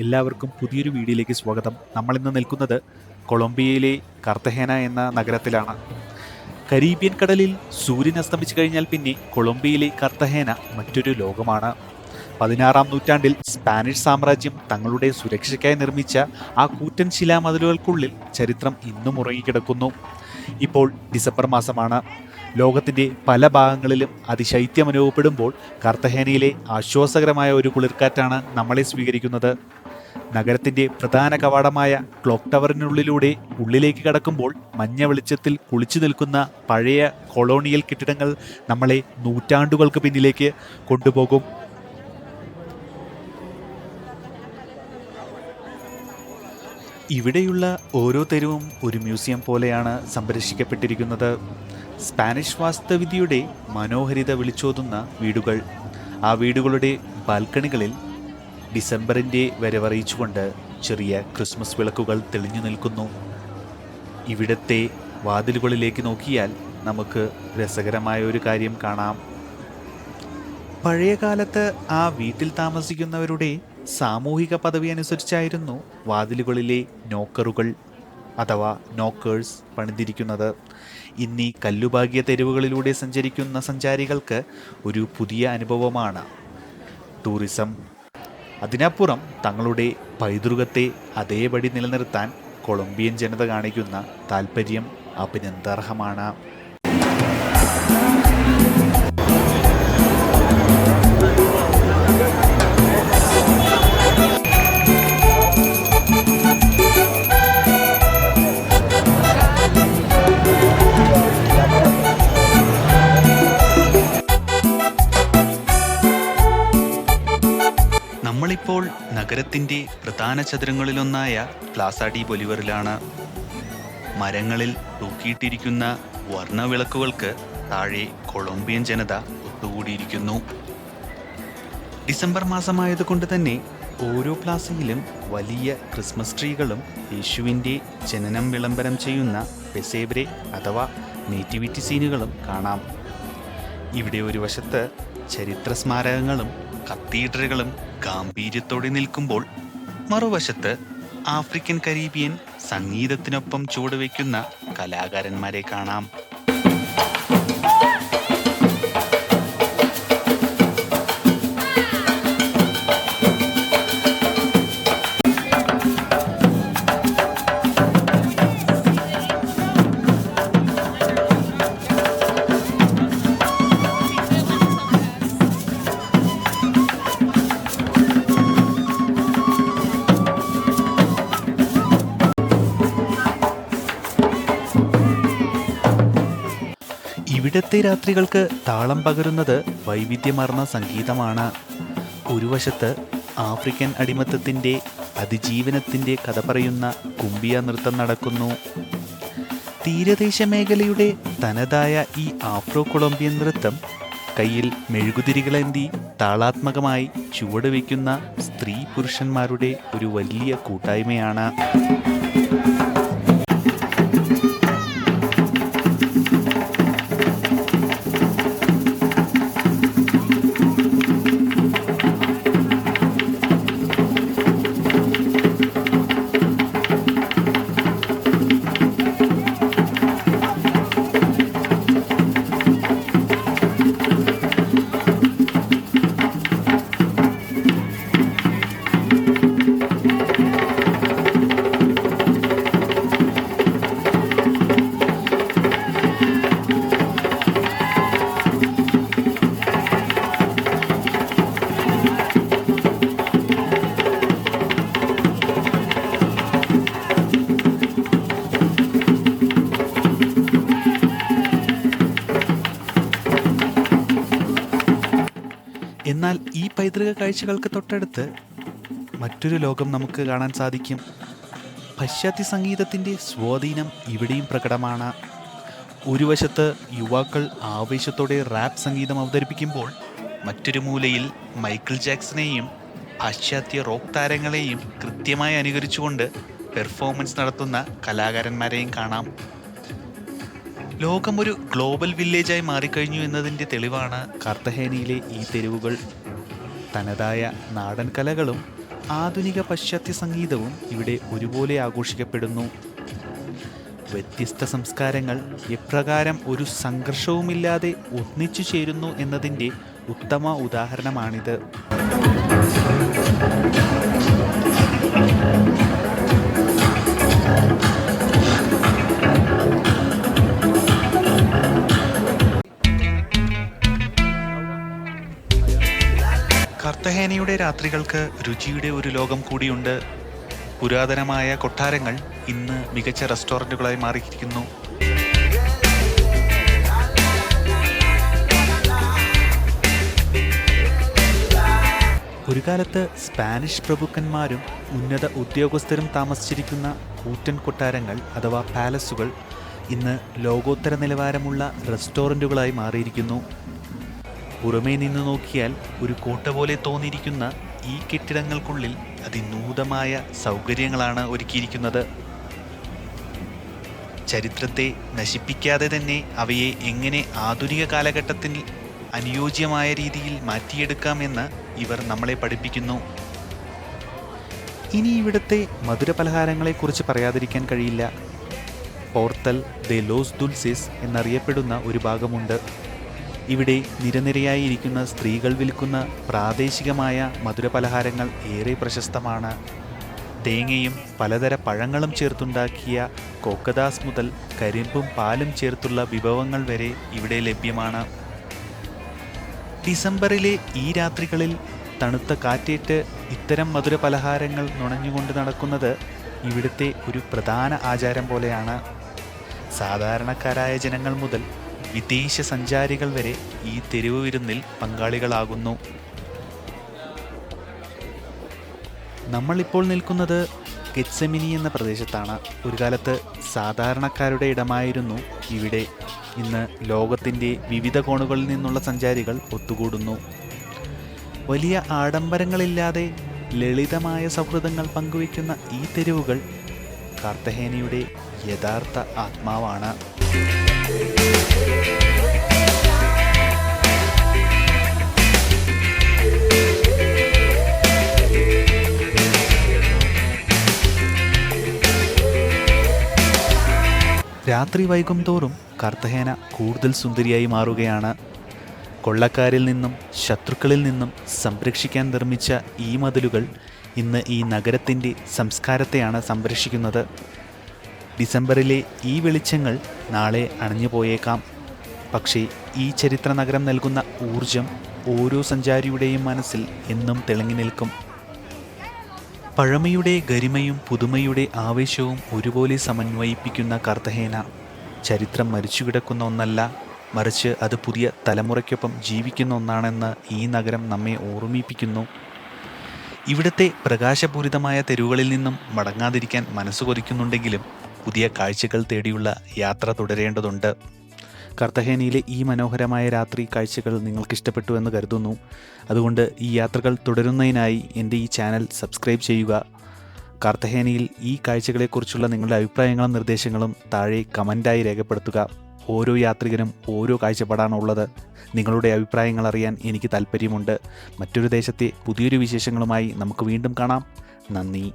എല്ലാവർക്കും പുതിയൊരു വീഡിയോയിലേക്ക് സ്വാഗതം. നമ്മളിന്ന് നിൽക്കുന്നത് കൊളംബിയയിലെ കാർത്തഹേന എന്ന നഗരത്തിലാണ്. കരീബിയൻ കടലിൽ സൂര്യൻ അസ്തമിച്ചു കഴിഞ്ഞാൽ പിന്നെ കൊളംബിയയിലെ കാർത്തഹേന മറ്റൊരു ലോകമാണ്. 16-ാം നൂറ്റാണ്ടിൽ സ്പാനിഷ് സാമ്രാജ്യം തങ്ങളുടെ സുരക്ഷയ്ക്കായി നിർമ്മിച്ച ആ കൂറ്റൻ ശിലാമതിലുകൾക്കുള്ളിൽ ചരിത്രം ഇന്നും ഉറങ്ങിക്കിടക്കുന്നു. ഇപ്പോൾ ഡിസംബർ മാസമാണ്. ലോകത്തിൻ്റെ പല ഭാഗങ്ങളിലും അതിശൈത്യം അനുഭവപ്പെടുമ്പോൾ കാർത്തഹേനയിലെ ആശ്വാസകരമായ ഒരു കുളിർക്കാറ്റാണ് നമ്മളെ സ്വീകരിക്കുന്നത്. നഗരത്തിൻ്റെ പ്രധാന കവാടമായ ക്ലോക്ക് ടവറിനുള്ളിലൂടെ ഉള്ളിലേക്ക് കടക്കുമ്പോൾ മഞ്ഞ വെളിച്ചത്തിൽ കുളിച്ചു നിൽക്കുന്ന പഴയ കൊളോണിയൽ കെട്ടിടങ്ങൾ നമ്മളെ നൂറ്റാണ്ടുകൾക്ക് പിന്നിലേക്ക് കൊണ്ടുപോകും. ഇവിടെയുള്ള ഓരോ തെരുവും ഒരു മ്യൂസിയം പോലെയാണ് സംരക്ഷിക്കപ്പെട്ടിരിക്കുന്നത്. സ്പാനിഷ് വാസ്തുവിദ്യയുടെ മനോഹരിത വിളിച്ചോതുന്ന വീടുകൾ. ആ വീടുകളുടെ ബാൽക്കണികളിൽ ഡിസംബറിൻ്റെ വരവറിയിച്ചുകൊണ്ട് ചെറിയ ക്രിസ്മസ് വിളക്കുകൾ തെളിഞ്ഞു നിൽക്കുന്നു. ഇവിടത്തെ വാതിലുകളിലേക്ക് നോക്കിയാൽ നമുക്ക് രസകരമായ ഒരു കാര്യം കാണാം. പഴയ കാലത്ത് ആ വീട്ടിൽ താമസിക്കുന്നവരുടെ സാമൂഹിക പദവി അനുസരിച്ചായിരുന്നു വാതിലുകളിലെ നോക്കറുകൾ അഥവാ നോക്കേഴ്സ് പണിതിരിക്കുന്നത്. ഇന്നീ കല്ലുപാകിയ തെരുവുകളിലൂടെ സഞ്ചരിക്കുന്ന സഞ്ചാരികൾക്ക് ഒരു പുതിയ അനുഭവമാണ് ടൂറിസം. അതിനപ്പുറം തങ്ങളുടെ പൈതൃകത്തെ അതേപടി നിലനിർത്താൻ കൊളംബിയൻ ജനത കാണിക്കുന്ന താൽപ്പര്യം അഭിനന്ദനാർഹമാണ്. നമ്മളിപ്പോൾ നഗരത്തിൻ്റെ പ്രധാന ചതുരങ്ങളിലൊന്നായ പ്ലാസ ഡി ബൊലിവറിലാണ്. മരങ്ങളിൽ തൂക്കിയിട്ടിരിക്കുന്ന വർണ്ണവിളക്കുകൾക്ക് താഴെ കൊളംബിയൻ ജനത ഒത്തുകൂടിയിരിക്കുന്നു. ഡിസംബർ മാസമായതുകൊണ്ട് തന്നെ ഓരോ പ്ലാസയിലും വലിയ ക്രിസ്മസ് ട്രീകളും യേശുവിൻ്റെ ജനനം വിളംബരം ചെയ്യുന്ന പെസേബ്രെ അഥവാ നേറ്റിവിറ്റി സീനുകളും കാണാം. ഇവിടെ ഒരു വശത്ത് ചരിത്ര സ്മാരകങ്ങളും കത്തീഡ്രലുകളും ഗാംഭീര്യത്തോടെ നിൽക്കുമ്പോൾ മറുവശത്ത് ആഫ്രിക്കൻ കരീബിയൻ സംഗീതത്തിനൊപ്പം ചുവടുവെക്കുന്ന കലാകാരന്മാരെ കാണാം. ഇവിടത്തെ രാത്രികൾക്ക് താളം പകരുന്നത് വൈവിധ്യമാർന്ന സംഗീതമാണ്. ഒരു വശത്ത് ആഫ്രിക്കൻ അടിമത്തത്തിൻ്റെ അതിജീവനത്തിൻ്റെ കഥ പറയുന്ന കുംബിയ നൃത്തം നടക്കുന്നു. തീരദേശ മേഖലയുടെ തനതായ ഈ ആഫ്രോ കൊളംബിയൻ നൃത്തം കയ്യിൽ മെഴുകുതിരികളേന്തി താളാത്മകമായി ചുവടുവെക്കുന്ന സ്ത്രീ പുരുഷന്മാരുടെ ഒരു വലിയ കൂട്ടായ്മയാണ്. എന്നാൽ ഈ പൈതൃക കാഴ്ചകൾക്ക് തൊട്ടടുത്ത് മറ്റൊരു ലോകം നമുക്ക് കാണാൻ സാധിക്കും. പാശ്ചാത്യ സംഗീതത്തിൻ്റെ സ്വാധീനം ഇവിടെയും പ്രകടമാണ്. ഒരു വശത്ത് യുവാക്കൾ ആവേശത്തോടെ റാപ്പ് സംഗീതം അവതരിപ്പിക്കുമ്പോൾ മറ്റൊരു മൂലയിൽ മൈക്കിൾ ജാക്സനെയും പാശ്ചാത്യ റോക്ക് താരങ്ങളെയും കൃത്യമായി അനുകരിച്ചുകൊണ്ട് പെർഫോമൻസ് നടത്തുന്ന കലാകാരന്മാരെയും കാണാം. ലോകം ഒരു ഗ്ലോബൽ വില്ലേജായി മാറിക്കഴിഞ്ഞു എന്നതിൻ്റെ തെളിവാണ് കാർത്തഹേനയിലെ ഈ തെരുവുകൾ. തനതായ നാടൻ കലകളും ആധുനിക പശ്ചാത്യ സംഗീതവും ഇവിടെ ഒരുപോലെ ആഘോഷിക്കപ്പെടുന്നു. വ്യത്യസ്ത സംസ്കാരങ്ങൾ എപ്രകാരം ഒരു സംഘർഷവുമില്ലാതെ ഒന്നിച്ചു ചേരുന്നു എന്നതിൻ്റെ ഉത്തമ ഉദാഹരണമാണിത്. കർത്തഹേനയുടെ രാത്രികൾക്ക് രുചിയുടെ ഒരു ലോകം കൂടിയുണ്ട്. പുരാതനമായ കൊട്ടാരങ്ങൾ ഇന്ന് മികച്ച റെസ്റ്റോറൻറ്റുകളായി മാറിയിരിക്കുന്നു. ഒരു കാലത്ത് സ്പാനിഷ് പ്രഭുക്കന്മാരും ഉന്നത ഉദ്യോഗസ്ഥരും താമസിച്ചിരിക്കുന്ന കൂറ്റൻ കൊട്ടാരങ്ങൾ അഥവാ പാലസുകൾ ഇന്ന് ലോകോത്തര നിലവാരമുള്ള റെസ്റ്റോറൻറ്റുകളായി മാറിയിരിക്കുന്നു. പുറമേ നിന്ന് നോക്കിയാൽ ഒരു കോട്ട പോലെ തോന്നിയിരിക്കുന്ന ഈ കെട്ടിടങ്ങൾക്കുള്ളിൽ അതിനൂതനമായ സൗകര്യങ്ങളാണ് ഒരുക്കിയിരിക്കുന്നത്. ചരിത്രത്തെ നശിപ്പിക്കാതെ തന്നെ അവയെ എങ്ങനെ ആധുനിക കാലഘട്ടത്തിൽ അനുയോജ്യമായ രീതിയിൽ മാറ്റിയെടുക്കാമെന്ന് ഇവർ നമ്മളെ പഠിപ്പിക്കുന്നു. ഇനി ഇവിടുത്തെ മധുരപലഹാരങ്ങളെക്കുറിച്ച് പറയാതിരിക്കാൻ കഴിയില്ല. പോർത്തൽ ദെ ലോസ് ദുൽസിസ് എന്നറിയപ്പെടുന്ന ഒരു ഭാഗമുണ്ട്. ഇവിടെ നിരനിരയായി ഇരിക്കുന്ന സ്ത്രീകൾ വിൽക്കുന്ന പ്രാദേശികമായ മധുരപലഹാരങ്ങൾ ഏറെ പ്രശസ്തമാണ്. തേങ്ങയും പലതര പഴങ്ങളും ചേർത്തുണ്ടാക്കിയ കോക്കദാസ് മുതൽ കരിമ്പും പാലും ചേർത്തുള്ള വിഭവങ്ങൾ വരെ ഇവിടെ ലഭ്യമാണ്. ഡിസംബറിലെ ഈ രാത്രികളിൽ തണുത്ത കാറ്റേറ്റ് ഇത്തരം മധുരപലഹാരങ്ങൾ നുണഞ്ഞുകൊണ്ട് നടക്കുന്നത് ഇവിടുത്തെ ഒരു പ്രധാന ആചാരം പോലെയാണ്. സാധാരണക്കാരായ ജനങ്ങൾ മുതൽ വിദേശ സഞ്ചാരികൾ വരെ ഈ തെരുവ് വിരുന്നിൽ പങ്കാളികളാകുന്നു. നമ്മളിപ്പോൾ നിൽക്കുന്നത് ഗെത്സെമനി എന്ന പ്രദേശത്താണ്. ഒരു കാലത്ത് സാധാരണക്കാരുടെ ഇടമായിരുന്നു ഇവിടെ. ഇന്ന് ലോകത്തിൻ്റെ വിവിധ കോണുകളിൽ നിന്നുള്ള സഞ്ചാരികൾ ഒത്തുകൂടുന്നു. വലിയ ആഡംബരങ്ങളില്ലാതെ ലളിതമായ സൗഹൃദങ്ങൾ പങ്കുവയ്ക്കുന്ന ഈ തെരുവുകൾ കാർത്തഹേനയുടെ യഥാർത്ഥ ആത്മാവാണ്. രാത്രി വൈകും തോറും കാർത്തഹേന കൂടുതൽ സുന്ദരിയായി മാറുകയാണ്. കൊള്ളക്കാരിൽ നിന്നും ശത്രുക്കളിൽ നിന്നും സംരക്ഷിക്കാൻ നിർമ്മിച്ച ഈ മതിലുകൾ ഇന്ന് ഈ നഗരത്തിൻ്റെ സംസ്കാരത്തെയാണ് സംരക്ഷിക്കുന്നത്. ഡിസംബറിലെ ഈ വെളിച്ചങ്ങൾ നാളെ അണഞ്ഞു പോയേക്കാം. പക്ഷേ ഈ ചരിത്ര നഗരം നൽകുന്ന ഊർജം ഓരോ സഞ്ചാരിയുടെയും മനസ്സിൽ എന്നും തിളങ്ങി നിൽക്കും. പഴമയുടെ ഗരിമയും പുതുമയുടെ ആവേശവും ഒരുപോലെ സമന്വയിപ്പിക്കുന്ന കാർത്തഹേന ചരിത്രം മരിച്ചുകിടക്കുന്ന ഒന്നല്ല, മറിച്ച് അത് പുതിയ തലമുറയ്ക്കൊപ്പം ജീവിക്കുന്ന ഒന്നാണെന്ന് ഈ നഗരം നമ്മെ ഓർമ്മിപ്പിക്കുന്നു. ഇവിടുത്തെ പ്രകാശപൂരിതമായ തെരുവുകളിൽ നിന്നും മടങ്ങാതിരിക്കാൻ മനസ്സ് കൊതിക്കുന്നുണ്ടെങ്കിലും പുതിയ കാഴ്ചകൾ തേടിയുള്ള യാത്ര തുടരേണ്ടതുണ്ട്. കാർത്തഹേനയിലെ ഈ മനോഹരമായ രാത്രി കാഴ്ചകൾ നിങ്ങൾക്ക് ഇഷ്ടപ്പെട്ടു എന്ന് കരുതുന്നു. അതുകൊണ്ട് ഈ യാത്രകൾ തുടരുന്നതിനായി എൻ്റെ ഈ ചാനൽ സബ്സ്ക്രൈബ് ചെയ്യുക. കാർത്തഹേനയിൽ ഈ കാഴ്ചകളെക്കുറിച്ചുള്ള നിങ്ങളുടെ അഭിപ്രായങ്ങളും നിർദ്ദേശങ്ങളും താഴെ കമൻ്റായി രേഖപ്പെടുത്തുക. ഓരോ യാത്രികനും ഓരോ കാഴ്ചപ്പാടാണുള്ളത്. നിങ്ങളുടെ അഭിപ്രായങ്ങൾ അറിയാൻ എനിക്ക് താല്പര്യമുണ്ട്. മറ്റൊരു ദേശത്തെ പുതിയൊരു വിശേഷങ്ങളുമായി നമുക്ക് വീണ്ടും കാണാം. നന്ദി.